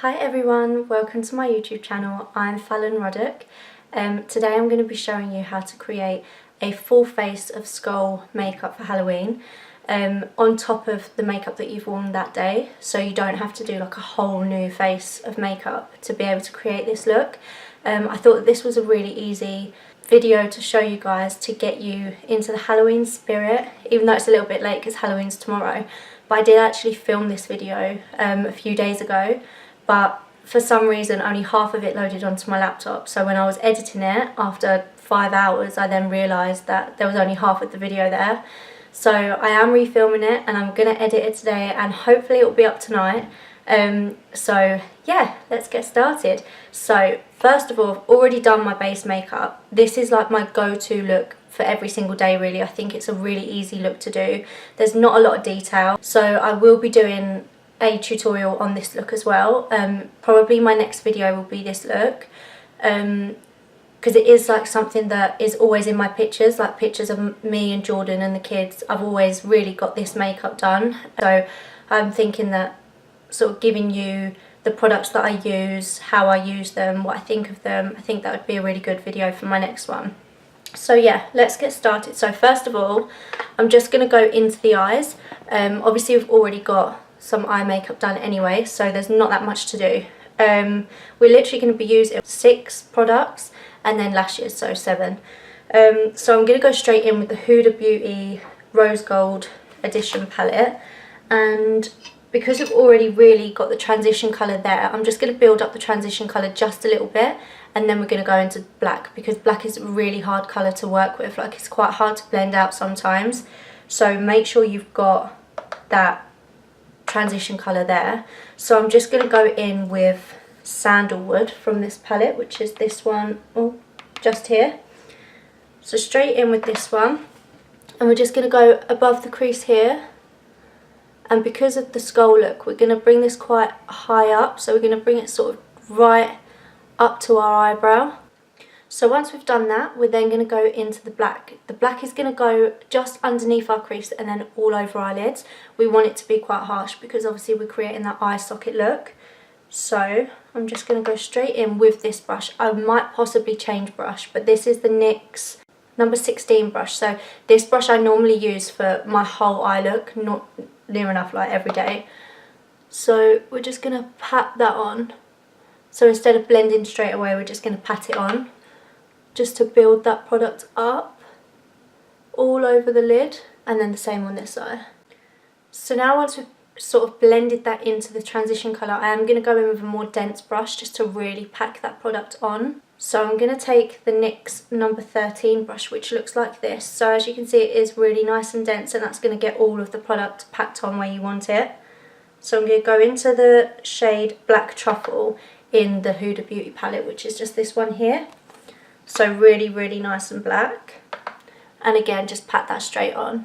Hi everyone, welcome to my YouTube channel. I'm Falon Ruddock. Today I'm going to be showing you how to create a full face of skull makeup for Halloween on top of the makeup that you've worn that day, so you don't have to do like a whole new face of makeup to be able to create this look. I thought that this was a really easy video to show you guys to get you into the Halloween spirit, even though it's a little bit late because Halloween's tomorrow. But I did actually film this video a few days ago, but for some reason only half of it loaded onto my laptop. So when I was editing it after 5 hours, I then realised that there was only half of the video there. So I am refilming it and I'm going to edit it today and hopefully it will be up tonight. So yeah, let's get started. So first of all, I've already done my base makeup. This is like my go-to look for every single day really. I think it's a really easy look to do. There's not a lot of detail. So I will be doing a tutorial on this look as well. Probably my next video will be this look, because it is like something that is always in my pictures, like pictures of me and Jordan and the kids. I've always really got this makeup done, so I'm thinking that sort of giving you the products that I use, how I use them, what I think of them, I think that would be a really good video for my next one. So yeah, let's get started. So first of all, I'm just going to go into the eyes. Obviously we've already got some eye makeup done anyway, so there's not that much to do. We're literally going to be using 6 products and then lashes, so 7. So I'm going to go straight in with the Huda Beauty Rose Gold Edition palette, and because I've already really got the transition colour there, I'm just going to build up the transition colour just a little bit, and then we're going to go into black, because black is a really hard colour to work with. Like, it's quite hard to blend out sometimes, so make sure you've got that transition colour there. So I'm just going to go in with Sandalwood from this palette, which is this one, just here. So straight in with this one, and we're just going to go above the crease here. And because of the skull look, we're going to bring this quite high up, so we're going to bring it sort of right up to our eyebrow. So once we've done that, we're then going to go into the black. The black is going to go just underneath our crease and then all over our lids. We want it to be quite harsh because obviously we're creating that eye socket look. So I'm just going to go straight in with this brush. I might possibly change brush, but this is the NYX number 16 brush. So this brush I normally use for my whole eye look, not near enough like every day. So we're just going to pat that on. So instead of blending straight away, we're just going to pat it on, just to build that product up all over the lid, and then the same on this side. So now once we've sort of blended that into the transition colour, I am going to go in with a more dense brush just to really pack that product on. So I'm going to take the NYX number 13 brush, which looks like this. So as you can see, it is really nice and dense, and that's going to get all of the product packed on where you want it. So I'm going to go into the shade Black Truffle in the Huda Beauty palette, which is just this one here. So really, really nice and black. And again, just pat that straight on.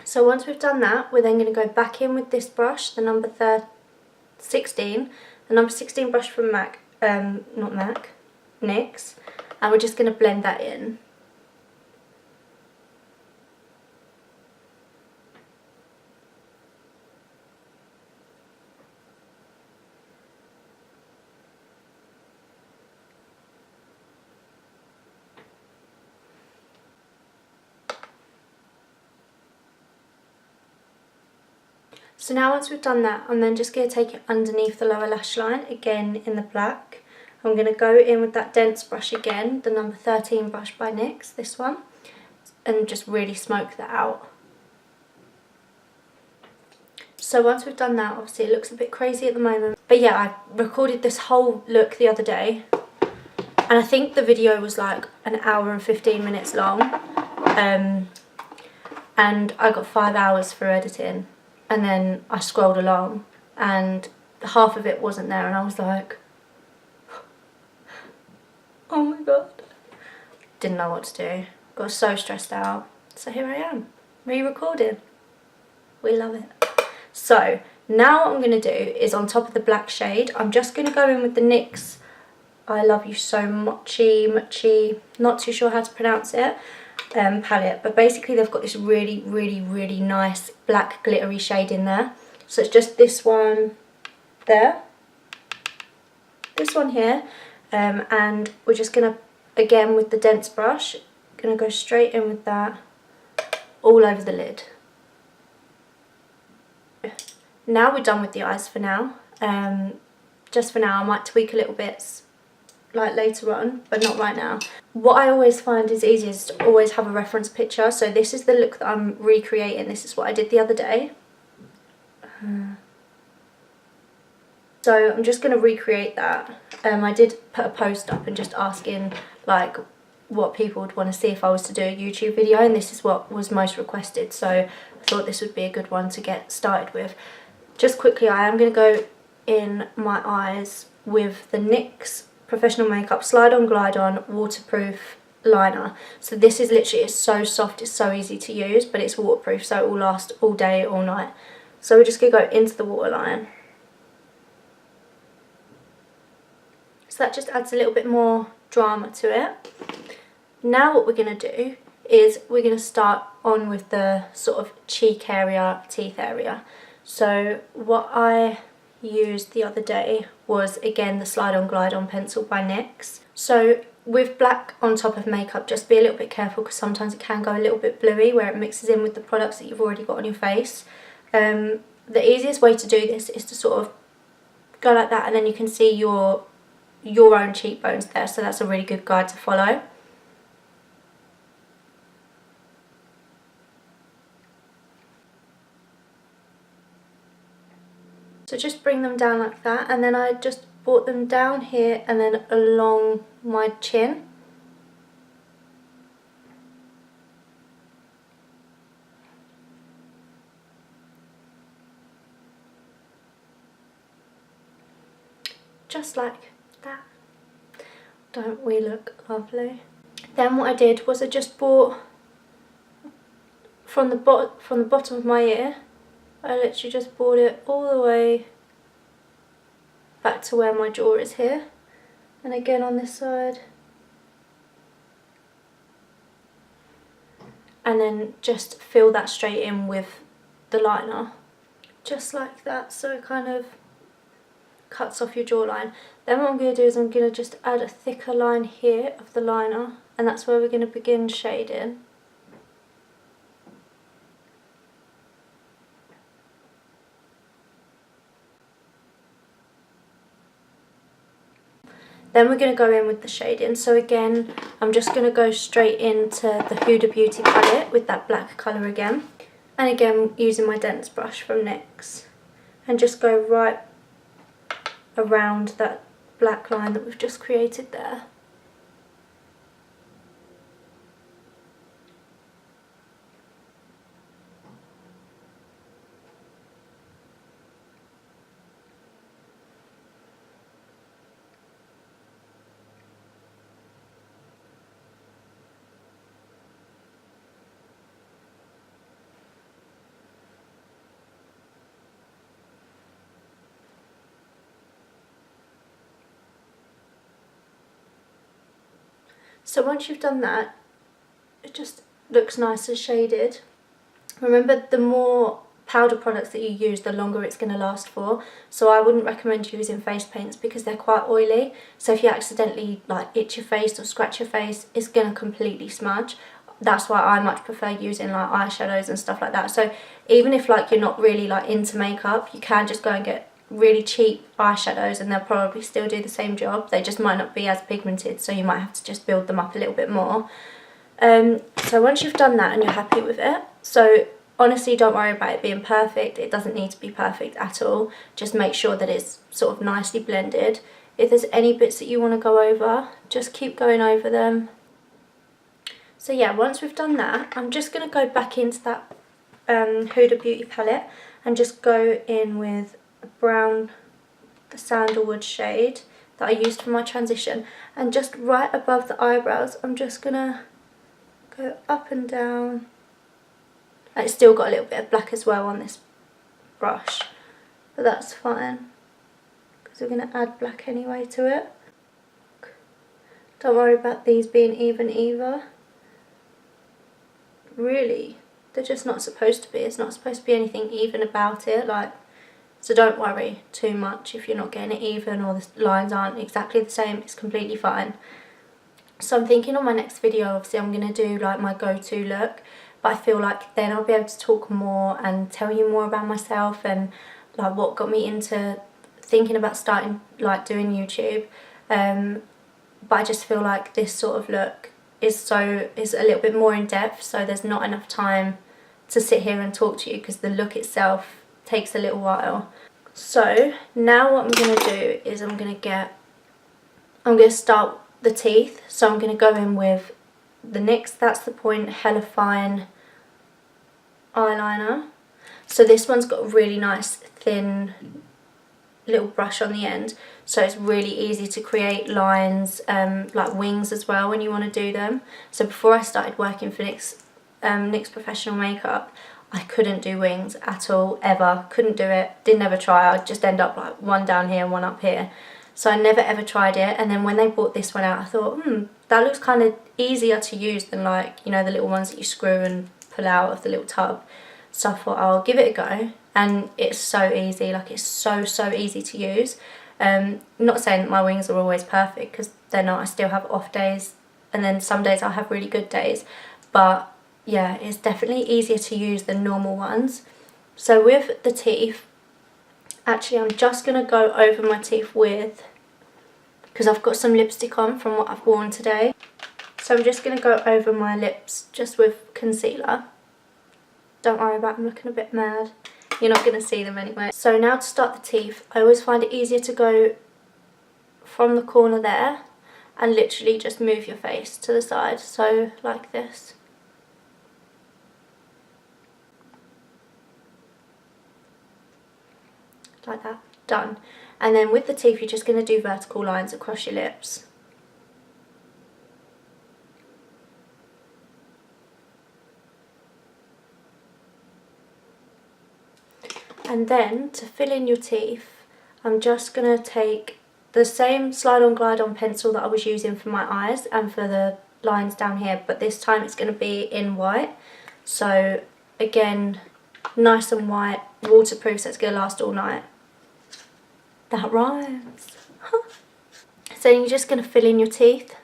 So once we've done that, we're then going to go back in with this brush, the number 16, the number 16 brush from NYX, and we're just going to blend that in. So now once we've done that, I'm then just going to take it underneath the lower lash line, again in the black. I'm going to go in with that dense brush again, the number 13 brush by NYX, this one, and just really smoke that out. So once we've done that, obviously it looks a bit crazy at the moment, but yeah, I recorded this whole look the other day, and I think the video was like an hour and 15 minutes long, and I got 5 hours for editing. And then I scrolled along and half of it wasn't there, and I was like, oh my god. Didn't know what to do. Got so stressed out. So here I am, re-recording. We love it. So now what I'm going to do is, on top of the black shade, I'm just going to go in with the NYX I Love You So Mochi, not too sure how to pronounce it, palette, but basically they've got this really nice black glittery shade in there. So it's just this one there, this one here, and we're just going to, again with the dense brush, going to go straight in with that all over the lid. Now we're done with the eyes for now. Just for now, I might tweak a little bit like later on, but not right now. What I always find is easiest to always have a reference picture. So this is the look that I'm recreating. This is what I did the other day. So I'm just going to recreate that. I did put a post up and just asking like what people would want to see if I was to do a YouTube video, and this is what was most requested, so I thought this would be a good one to get started with. Just quickly, I am going to go in my eyes with the NYX Professional Makeup Slide On Glide On Waterproof Liner. So this is literally, it's so soft, it's so easy to use, but it's waterproof, so it will last all day, all night. So we're just going to go into the waterline. So that just adds a little bit more drama to it. Now what we're going to do is we're going to start on with the sort of cheek area, teeth area. So what I used the other day was again the Slide On Glide On pencil by NYX. So with black on top of makeup, just be a little bit careful because sometimes it can go a little bit bluey where it mixes in with the products that you've already got on your face. The easiest way to do this is to sort of go like that, and then you can see your own cheekbones there, so that's a really good guide to follow. So just bring them down like that, and then I just brought them down here and then along my chin. Just like that. Don't we look lovely? Then what I did was I just brought from the bottom of my ear, I literally just brought it all the way back to where my jaw is here, and again on this side, and then just fill that straight in with the liner, just like that, so it kind of cuts off your jawline. Then what I'm going to do is I'm going to just add a thicker line here of the liner, and that's where we're going to begin shading. Then we're going to go in with the shading. So again, I'm just going to go straight into the Huda Beauty palette with that black colour again. And again, using my dense brush from NYX. And just go right around that black line that we've just created there. So once you've done that, it just looks nice and shaded. Remember, the more powder products that you use, the longer it's going to last for. So I wouldn't recommend using face paints because they're quite oily. So if you accidentally like itch your face or scratch your face, it's going to completely smudge. That's why I much prefer using like eyeshadows and stuff like that. So even if like you're not really like into makeup, you can just go and get really cheap eyeshadows and they'll probably still do the same job. They just might not be as pigmented, so you might have to just build them up a little bit more. So once you've done that and you're happy with it, so honestly don't worry about it being perfect. It doesn't need to be perfect at all. Just make sure that it's sort of nicely blended. If there's any bits that you want to go over, just keep going over them. So yeah, once we've done that, I'm just going to go back into that Huda Beauty palette and just go in with brown, the sandalwood shade that I used for my transition, and just right above the eyebrows I'm just gonna go up and down. And it's still got a little bit of black as well on this brush, but that's fine because we're gonna add black anyway to it. Don't worry about these being even either. Really, they're just not supposed to be. It's not supposed to be anything even about it. Like, So don't worry too much if you're not getting it even or the lines aren't exactly the same. It's completely fine. So I'm thinking on my next video, obviously I'm going to do like my go-to look, but I feel like then I'll be able to talk more and tell you more about myself and like what got me into thinking about starting like doing YouTube. But I just feel like this sort of look is a little bit more in depth, so there's not enough time to sit here and talk to you because the look itself takes a little while. So now what I'm going to do is I'm going to start the teeth. So I'm going to go in with the NYX That's the Point Hella Fine eyeliner. So this one's got a really nice thin little brush on the end, so it's really easy to create lines, like wings as well when you want to do them. So before I started working for NYX Professional Makeup, I couldn't do wings at all, ever. Couldn't do it, didn't ever try. I'd just end up like one down here and one up here. So I never ever tried it, and then when they brought this one out I thought, that looks kind of easier to use than like, you know, the little ones that you screw and pull out of the little tub. So I thought I'll give it a go, and it's so easy, like it's so easy to use. Not saying that my wings are always perfect, because they're not. I still have off days, and then some days I'll have really good days, but yeah, it's definitely easier to use than normal ones. So with the teeth, actually I'm just going to go over my teeth with, because I've got some lipstick on from what I've worn today, so I'm just going to go over my lips just with concealer. Don't worry about them looking a bit mad, you're not going to see them anyway. So now to start the teeth, I always find it easier to go from the corner there and literally just move your face to the side, so like this. Like that, done. And then with the teeth you're just going to do vertical lines across your lips. And then to fill in your teeth, I'm just going to take the same slide on glide on pencil that I was using for my eyes and for the lines down here, but this time it's going to be in white. So again, nice and white, waterproof, so it's going to last all night. That rhymes. So you're just going to fill in your teeth.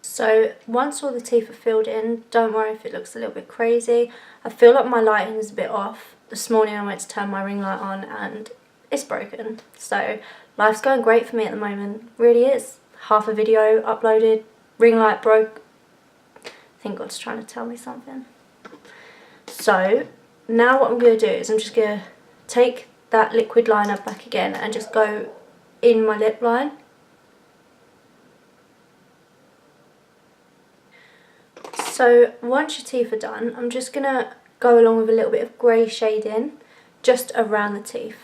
So once all the teeth are filled in, don't worry if it looks a little bit crazy. I feel like my lighting is a bit off. This morning I went to turn my ring light on and it's broken. So life's going great for me at the moment, really is. Half a video uploaded, ring light broke. I think God's trying to tell me something. So now what I'm going to do is I'm just going to take that liquid liner back again and just go in my lip line. So once your teeth are done, I'm just going to go along with a little bit of grey shading just around the teeth.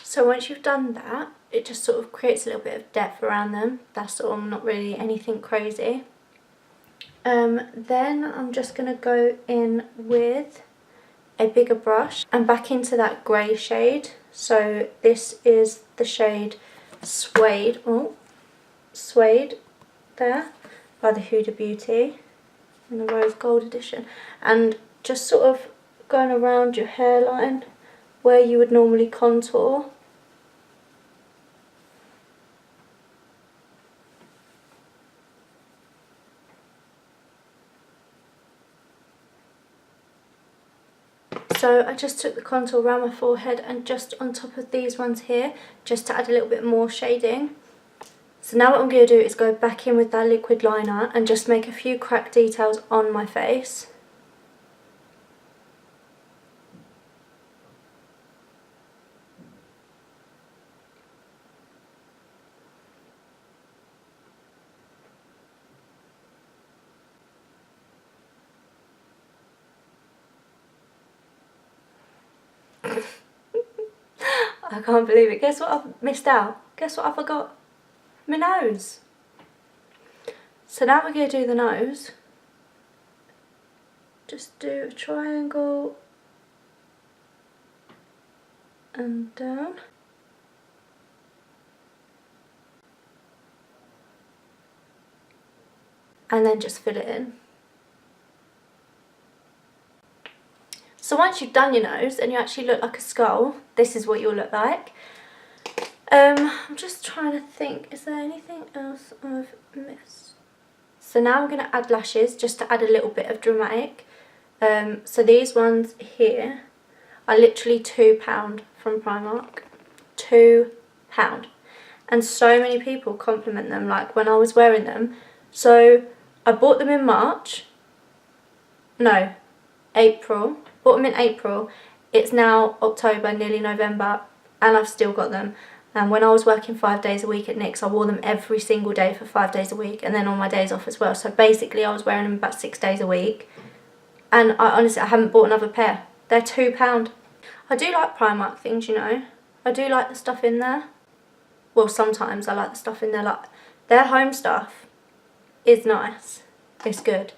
So once you've done that, it just sort of creates a little bit of depth around them. That's all, not really anything crazy. Then I'm just going to go in with a bigger brush and back into that grey shade. So this is the shade Suede, Suede there, by the Huda Beauty in the Rose Gold edition, and just sort of going around your hairline where you would normally contour. So I just took the contour around my forehead and just on top of these ones here, just to add a little bit more shading. So now what I'm going to do is go back in with that liquid liner and just make a few crack details on my face. I can't believe it. Guess what I've missed out? Guess what I forgot? My nose. So now we're going to do the nose. Just do a triangle and down. And then just fill it in. So once you've done your nose and you actually look like a skull, this is what you'll look like. I'm just trying to think, is there anything else I've missed? So now I'm going to add lashes just to add a little bit of dramatic. So these ones here are literally £2 from Primark. £2. And so many people compliment them, like when I was wearing them. So I bought them in March. No, April. Bought them in April. It's now October, nearly November, and I've still got them. And when I was working 5 days a week at NYX, I wore them every single day for 5 days a week, and then on my days off as well. So basically I was wearing them about 6 days a week. And I haven't bought another pair. They're £2. I do like Primark things, you know. I do like the stuff in there. Well, sometimes I like the stuff in there. Like, their home stuff is nice. It's good.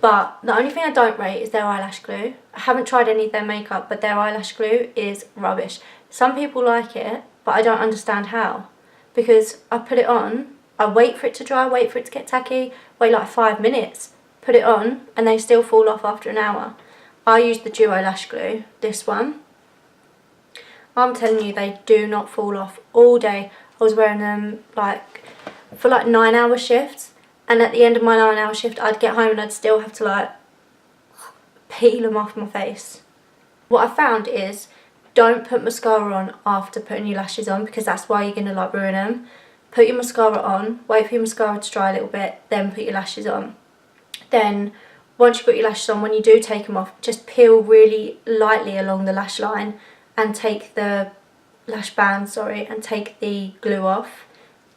But the only thing I don't rate is their eyelash glue. I haven't tried any of their makeup, but their eyelash glue is rubbish. Some people like it, but I don't understand how. Because I put it on, I wait for it to dry, wait for it to get tacky, wait like 5 minutes, put it on, and they still fall off after an hour. I use the Duo Lash Glue, this one. I'm telling you, they do not fall off all day. I was wearing them for 9-hour shifts. And at the end of my 9-hour shift, I'd get home and I'd still have to peel them off my face. What I found is, don't put mascara on after putting your lashes on, because that's why you're going to ruin them. Put your mascara on, wait for your mascara to dry a little bit, then put your lashes on. Then, once you've got your lashes on, when you do take them off, just peel really lightly along the lash line and take the lash band, and take the glue off.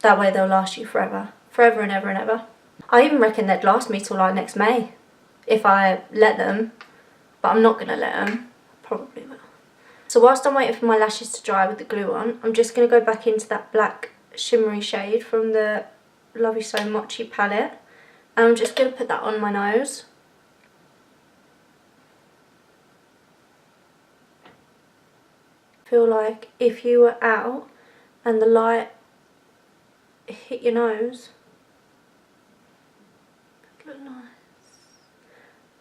That way they'll last you forever. Forever and ever and ever. I even reckon they'd last me till next May if I let them, but I'm not going to let them. Probably will. So whilst I'm waiting for my lashes to dry with the glue on, I'm just going to go back into that black shimmery shade from the Love You So Mochi palette, and I'm just going to put that on my nose. Feel like if you were out and the light hit your nose, look nice.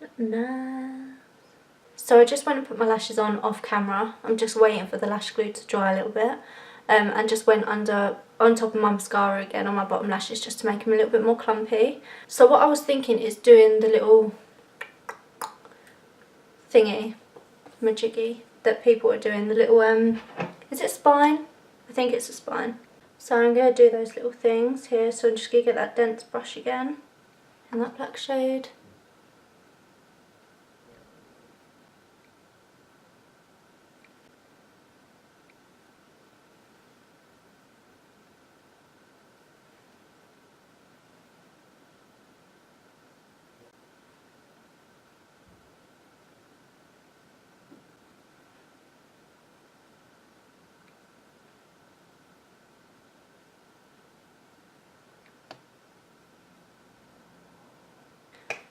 Look nice. So I just went and put my lashes on off camera. I'm just waiting for the lash glue to dry a little bit. And just went on top of my mascara again on my bottom lashes just to make them a little bit more clumpy. So what I was thinking is doing the little thingy, majiggy, that people are doing. The little, is it spine? I think it's a spine. So I'm going to do those little things here. So I'm just going to get that dense brush again in that black shade.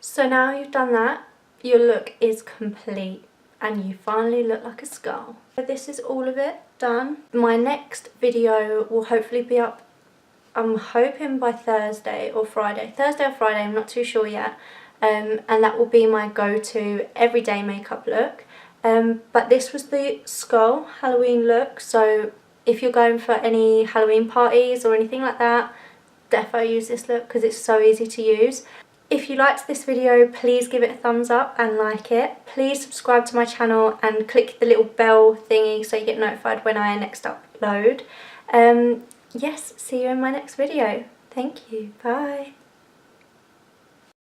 So now you've done that, your look is complete and you finally look like a skull. So this is all of it done. My next video will hopefully be up, I'm hoping by Thursday or Friday. Thursday or Friday, I'm not too sure yet. And that will be my go-to everyday makeup look. But this was the skull Halloween look, so if you're going for any Halloween parties or anything like that, defo use this look because it's so easy to use. If you liked this video, please give it a thumbs up and like it. Please subscribe to my channel and click the little bell thingy so you get notified when I next upload. Yes, see you in my next video. Thank you. Bye.